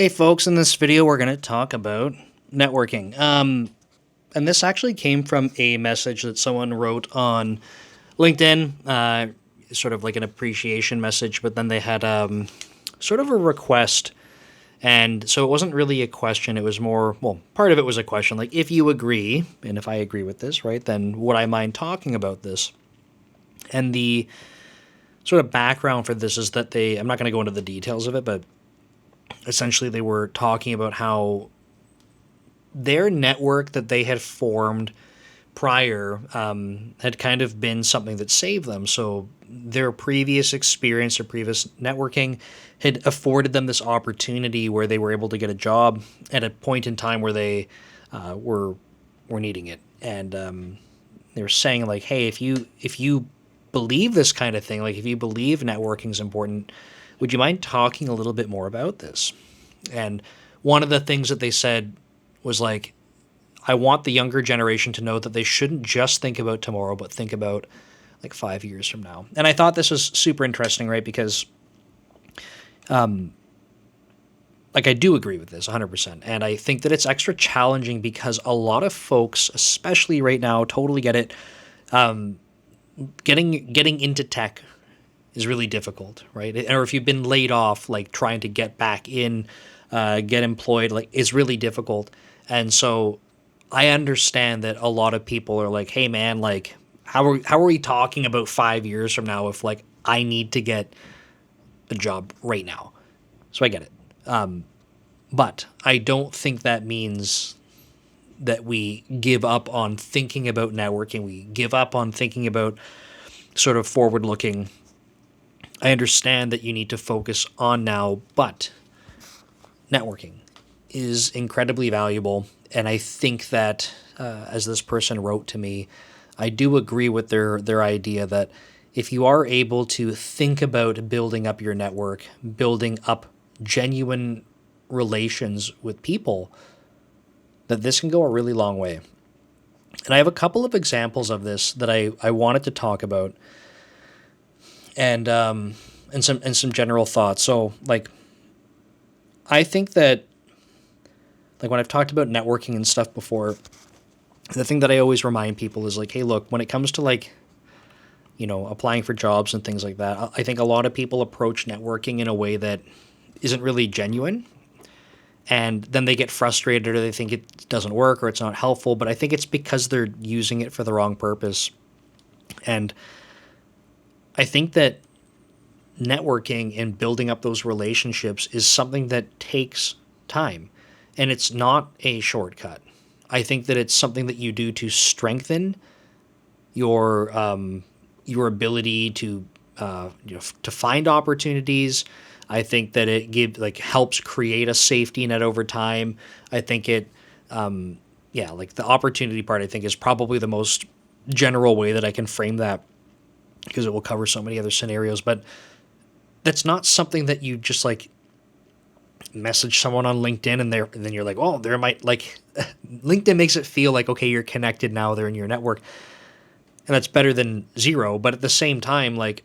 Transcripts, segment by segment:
Hey folks, in this video we're going to talk about networking. And this actually came from a message that someone wrote on LinkedIn, sort of like an appreciation message, but then they had sort of a request. And so it wasn't really a question, it was more, well, part of it was a question, like if you agree, and if I agree with this, right, then would I mind talking about this? And the sort of background for this is that I'm not going to go into the details of it, but essentially they were talking about how their network that they had formed prior had kind of been something that saved them. So their previous experience or previous networking had afforded them this opportunity where they were able to get a job at a point in time where they were needing it. And they were saying like, hey, if you believe this kind of thing, like if you believe networking is important, would you mind talking a little bit more about this? And one of the things that they said was like, I want the younger generation to know that they shouldn't just think about tomorrow, but think about like 5 years from now. And I thought this was super interesting, right? Because like I do agree with this 100%. And I think that it's extra challenging because a lot of folks, especially right now, totally get it. Getting into tech is really difficult, right? Or if you've been laid off, like trying to get back in, get employed, like is really difficult. And so I understand that a lot of people are like, hey man, like how are we talking about 5 years from now if like I need to get a job right now? So I get it. But I don't think that means that we give up on thinking about networking. We give up on thinking about sort of forward looking. I understand that you need to focus on now, but networking is incredibly valuable. And I think that, as this person wrote to me, I do agree with their idea that if you are able to think about building up your network, building up genuine relations with people, that this can go a really long way. And I have a couple of examples of this that I wanted to talk about, and some general thoughts. So like, I think that like when I've talked about networking and stuff before, the thing that I always remind people is like, hey, look, when it comes to like, applying for jobs and things like that, I think a lot of people approach networking in a way that isn't really genuine. And then they get frustrated or they think it doesn't work or it's not helpful. But I think it's because they're using it for the wrong purpose. And I think that networking and building up those relationships is something that takes time. And it's not a shortcut. I think that it's something that you do to strengthen your ability to to find opportunities. I think that it helps create a safety net over time. I think it like the opportunity part I think is probably the most general way that I can frame that because it will cover so many other scenarios. But that's not something that you just like message someone on LinkedIn and then you're like, oh, there might like LinkedIn makes it feel like, okay, you're connected now, they're in your network. And that's better than zero. But at the same time, like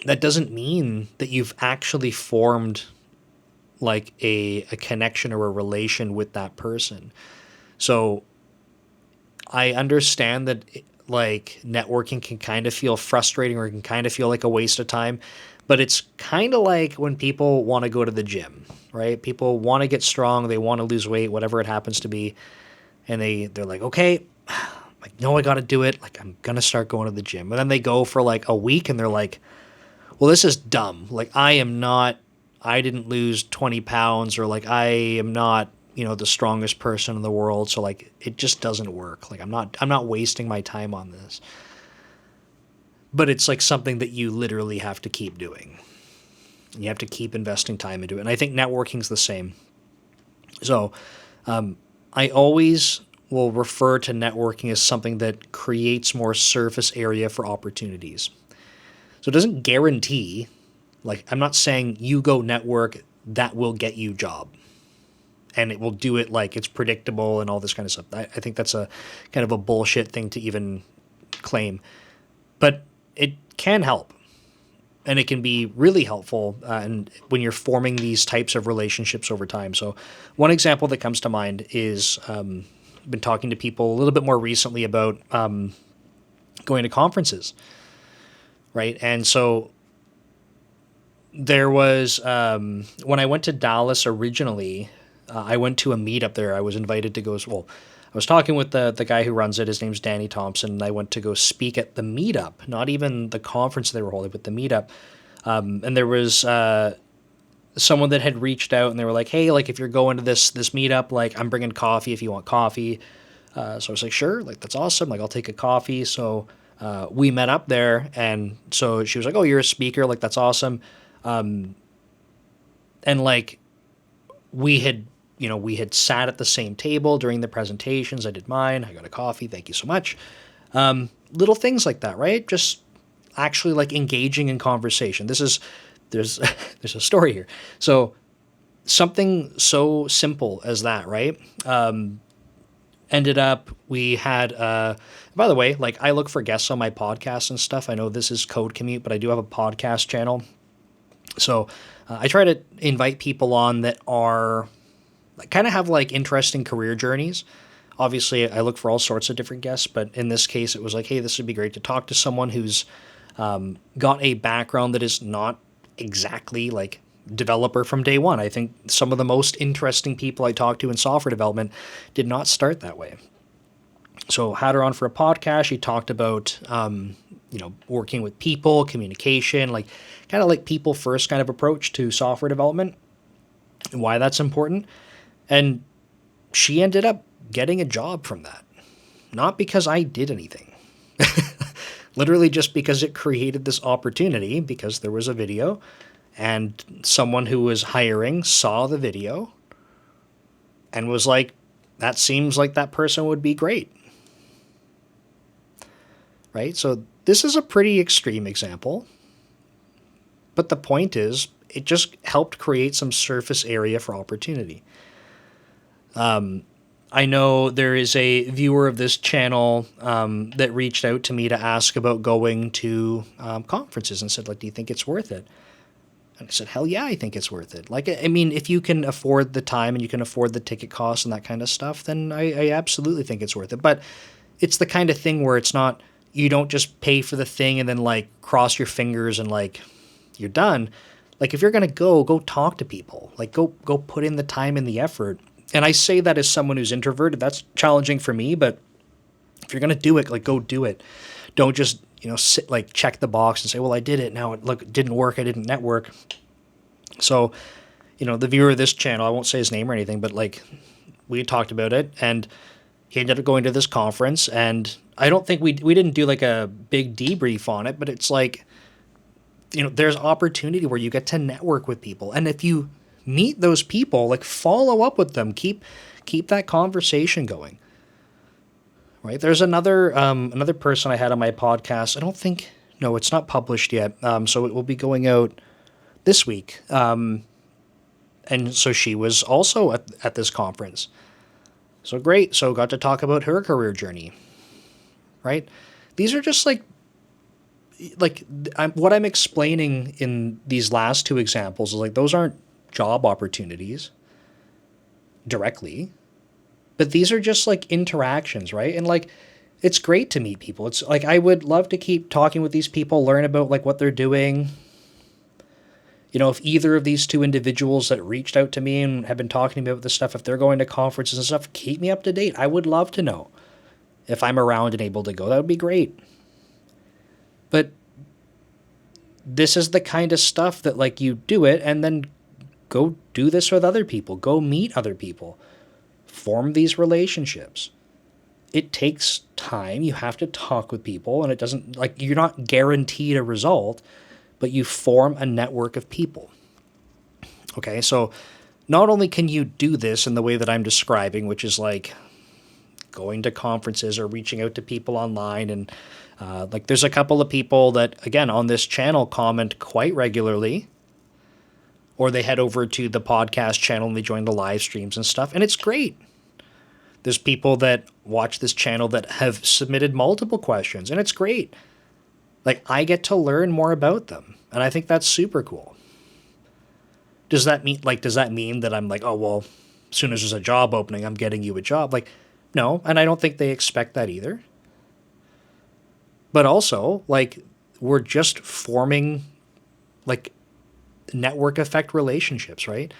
that doesn't mean that you've actually formed like a connection or a relation with that person. So I understand that like networking can kind of feel frustrating or it can kind of feel like a waste of time. But it's kind of like when people want to go to the gym, right? People want to get strong, they want to lose weight, whatever it happens to be. And they're like, okay, like, no, I got to do it. Like, I'm going to start going to the gym. And then they go for like a week and they're like, well, this is dumb. Like, I didn't lose 20 pounds or like, I am not, the strongest person in the world. So like, it just doesn't work. Like, I'm not wasting my time on this. But it's like something that you literally have to keep doing. You have to keep investing time into it. And I think networking's the same. So I always will refer to networking as something that creates more surface area for opportunities. So it doesn't guarantee, like I'm not saying you go network, that will get you a job. And it will do it like it's predictable and all this kind of stuff. I think that's a kind of a bullshit thing to even claim. But it can help. and it can be really helpful and when you're forming these types of relationships over time. So one example that comes to mind is been talking to people a little bit more recently about going to conferences, right? And so there was when I went to Dallas originally, I went to a meetup there. I was invited to go. Well, I was talking with the guy who runs it. His name's Danny Thompson. And I went to go speak at the meetup, not even the conference they were holding, but the meetup. And there was someone that had reached out and they were like, "Hey, like if you're going to this meetup, like I'm bringing coffee if you want coffee." So I was like, "Sure, like that's awesome. Like I'll take a coffee." So we met up there, and so she was like, "Oh, you're a speaker. Like that's awesome." And like we had sat at the same table during the presentations. I did mine. I got a coffee. Thank you so much. Little things like that, right? Just actually like engaging in conversation. There's there's a story here. So something so simple as that, right? Ended up we had by the way, like I look for guests on my podcast and stuff. I know this is Code Commute, but I do have a podcast channel. So I try to invite people on that are kind of have like interesting career journeys. Obviously, I look for all sorts of different guests, but in this case, it was like, hey, this would be great to talk to someone who's got a background that is not exactly like developer from day one. I think some of the most interesting people I talked to in software development did not start that way. So had her on for a podcast. She talked about, working with people, communication, like kind of like people first kind of approach to software development and why that's important. And she ended up getting a job from that. Not because I did anything. Literally just because it created this opportunity because there was a video and someone who was hiring saw the video and was like, that seems like that person would be great. Right? So this is a pretty extreme example. But the point is, it just helped create some surface area for opportunity. I know there is a viewer of this channel that reached out to me to ask about going to conferences and said, like, do you think it's worth it? And I said, hell yeah, I think it's worth it. Like, I mean, if you can afford the time and you can afford the ticket costs and that kind of stuff, then I absolutely think it's worth it. But it's the kind of thing where it's not, you don't just pay for the thing and then like cross your fingers and like you're done. Like if you're going to go talk to people, like go put in the time and the effort. And I say that as someone who's introverted, that's challenging for me, but if you're going to do it, like go do it. Don't just, sit like check the box and say, well, I did it. Now it didn't work. I didn't network. So, the viewer of this channel, I won't say his name or anything, but like we talked about it and he ended up going to this conference and I don't think we didn't do like a big debrief on it, but it's like, there's opportunity where you get to network with people. And if you meet those people, like follow up with them, keep that conversation going. Right? There's another person I had on my podcast. No, it's not published yet. So it will be going out this week. And so she was also at this conference. So great. So got to talk about her career journey. Right? These are just like what I'm explaining in these last two examples is like those aren't job opportunities directly, but these are just like interactions, right? And like it's great to meet people. It's like I would love to keep talking with these people, learn about like what they're doing. If either of these two individuals that reached out to me and have been talking to me about this stuff, if they're going to conferences and stuff, keep me up to date. I would love to know if I'm around and able to go. That would be great. But this is the kind of stuff that like you do it and then go do this with other people. Go meet other people. Form these relationships. It takes time. You have to talk with people and it doesn't like you're not guaranteed a result, but you form a network of people. Okay, so not only can you do this in the way that I'm describing, which is like going to conferences or reaching out to people online and like there's a couple of people that, again, on this channel comment quite regularly, or they head over to the podcast channel and they join the live streams and stuff, and it's great. There's people that watch this channel that have submitted multiple questions, and it's great. Like, I get to learn more about them, and I think that's super cool. Does that mean that I'm like, oh, well, as soon as there's a job opening, I'm getting you a job? Like, no, and I don't think they expect that either. But also, like, we're just forming, like, network effect relationships, right?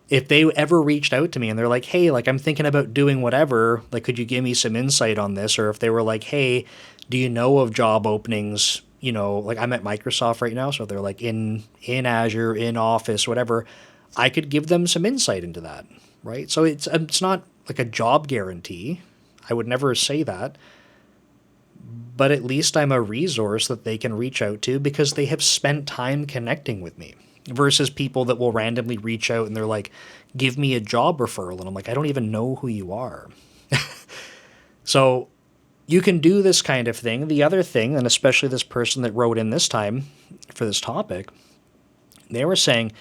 If they ever reached out to me and they're like, hey, like, I'm thinking about doing whatever, like, could you give me some insight on this? Or if they were like, hey, do you know of job openings? You know, like, I'm at Microsoft right now, so they're like in Azure, in Office, whatever. I could give them some insight into that, right? So it's not like a job guarantee. I would never say that. But at least I'm a resource that they can reach out to because they have spent time connecting with me versus people that will randomly reach out and they're like, give me a job referral. And I'm like, I don't even know who you are. So you can do this kind of thing. The other thing, and especially this person that wrote in this time for this topic, they were saying,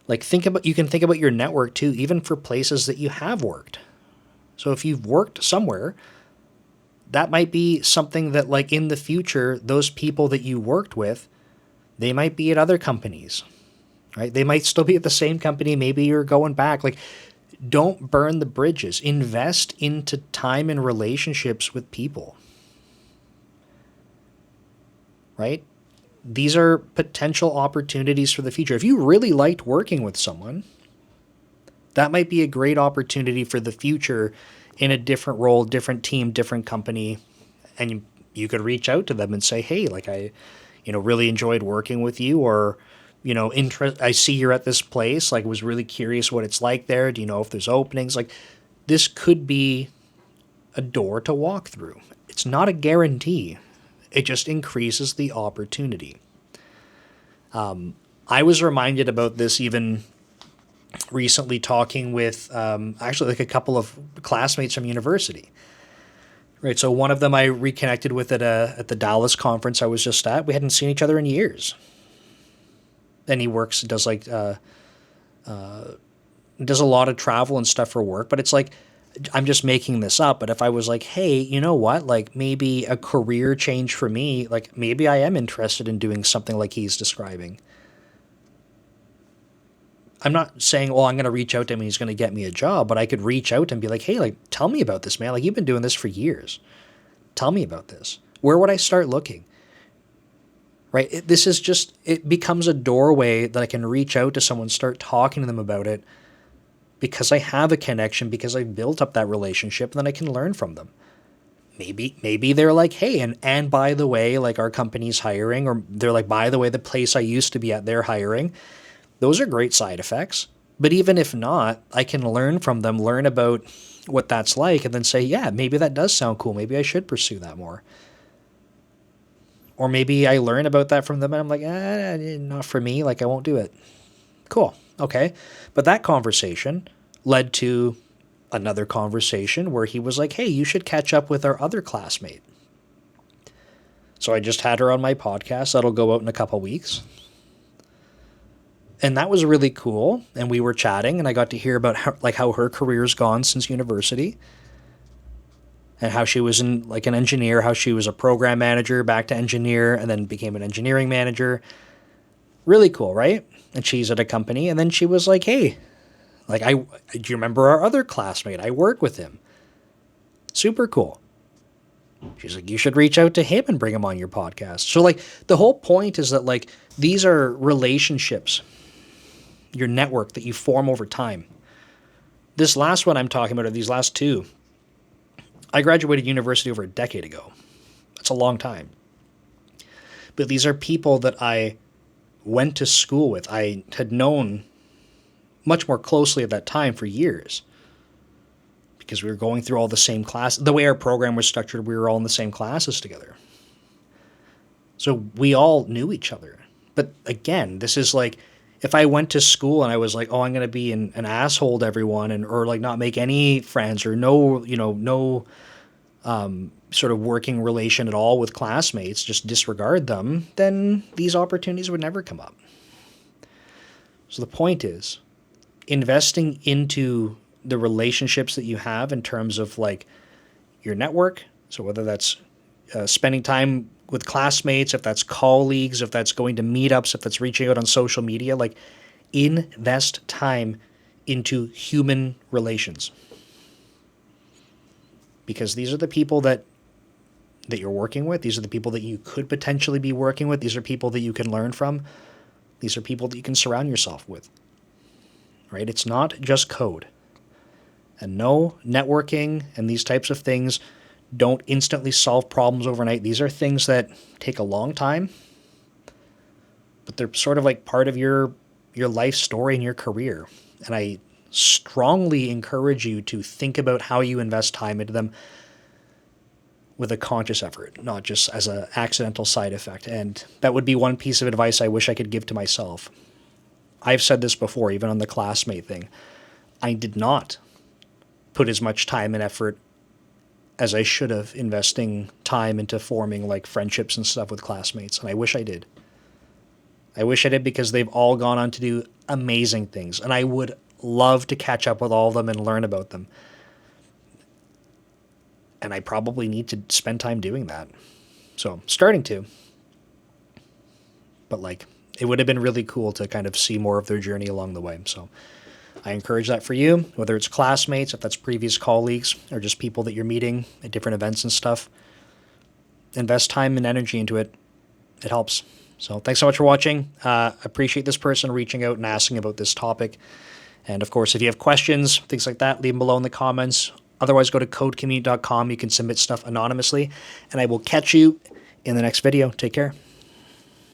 like, you can think about your network too, even for places that you have worked. So if you've worked somewhere, that might be something that, like, in the future, those people that you worked with, they might be at other companies, right? They might still be at the same company. Maybe you're going back. Like, don't burn the bridges. Invest into time and relationships with people, right? These are potential opportunities for the future. If you really liked working with someone, that might be a great opportunity for the future in a different role, different team, different company. And you could reach out to them and say, hey, like, I really enjoyed working with you, or, I see you're at this place, like, was really curious what it's like there. Do you know if there's openings? Like, this could be a door to walk through. It's not a guarantee. It just increases the opportunity. I was reminded about this even recently talking with actually, like, a couple of classmates from university. Right, so one of them I reconnected with at the Dallas conference I was just at. We hadn't seen each other in years. And he does a lot of travel and stuff for work. But it's like, I'm just making this up. But if I was like, hey, you know what? Like, maybe a career change for me. Like, maybe I am interested in doing something like he's describing. I'm not saying, well, I'm going to reach out to him and he's going to get me a job, but I could reach out and be like, hey, like, tell me about this, man. Like, you've been doing this for years. Tell me about this. Where would I start looking? Right? It becomes a doorway that I can reach out to someone, start talking to them about it because I have a connection, because I've built up that relationship, and then I can learn from them. Maybe they're like, hey, and by the way, like, our company's hiring, or they're like, by the way, the place I used to be at, they're hiring. Those are great side effects. But even if not, I can learn from them, learn about what that's like, and then say, yeah, maybe that does sound cool. Maybe I should pursue that more. Or maybe I learn about that from them and I'm like, not for me. Like, I won't do it. Cool. Okay. But that conversation led to another conversation where he was like, hey, you should catch up with our other classmate. So I just had her on my podcast. That'll go out in a couple weeks. And that was really cool. And we were chatting and I got to hear about how her career's gone since university. And how she was an engineer, how she was a program manager, back to engineer, and then became an engineering manager. Really cool, right? And she's at a company, and then she was like, hey, like, do you remember our other classmate? I work with him. Super cool. She's like, you should reach out to him and bring him on your podcast. So, like, the whole point is that, like, these are relationships, your network that you form over time. This last one I'm talking about, or these last two, I graduated university over a decade ago. That's a long time. But these are people that I went to school with. I had known much more closely at that time for years because we were going through all the same class. The way our program was structured, we were all in the same classes together. So we all knew each other. But again, this is like, if I went to school and I was like, oh, I'm going to be an asshole to everyone, or like not make any friends, or no sort of working relation at all with classmates, just disregard them, then these opportunities would never come up. So the point is, investing into the relationships that you have in terms of, like, your network. So whether that's spending time with classmates, if that's colleagues, if that's going to meetups, if that's reaching out on social media, like invest time into human relations. Because these are the people that you're working with. These are the people that you could potentially be working with. These are people that you can learn from. These are people that you can surround yourself with. Right? It's not just code. And no, networking and these types of things don't instantly solve problems overnight. These are things that take a long time, but they're sort of like part of your life story and your career. And I strongly encourage you to think about how you invest time into them with a conscious effort, not just as an accidental side effect. And that would be one piece of advice I wish I could give to myself. I've said this before, even on the classmate thing. I did not put as much time and effort as I should have investing time into forming like friendships and stuff with classmates. And I wish I did. I wish I did, because they've all gone on to do amazing things. And I would love to catch up with all of them and learn about them. And I probably need to spend time doing that. So I'm starting to. But like, it would have been really cool to kind of see more of their journey along the way. So I encourage that for you, whether it's classmates, if that's previous colleagues, or just people that you're meeting at different events and stuff. Invest time and energy into it. It helps. So thanks so much for watching. Appreciate this person reaching out and asking about this topic. And of course, if you have questions, things like that, leave them below in the comments. Otherwise, go to codecommute.com. You can submit stuff anonymously. And I will catch you in the next video. Take care.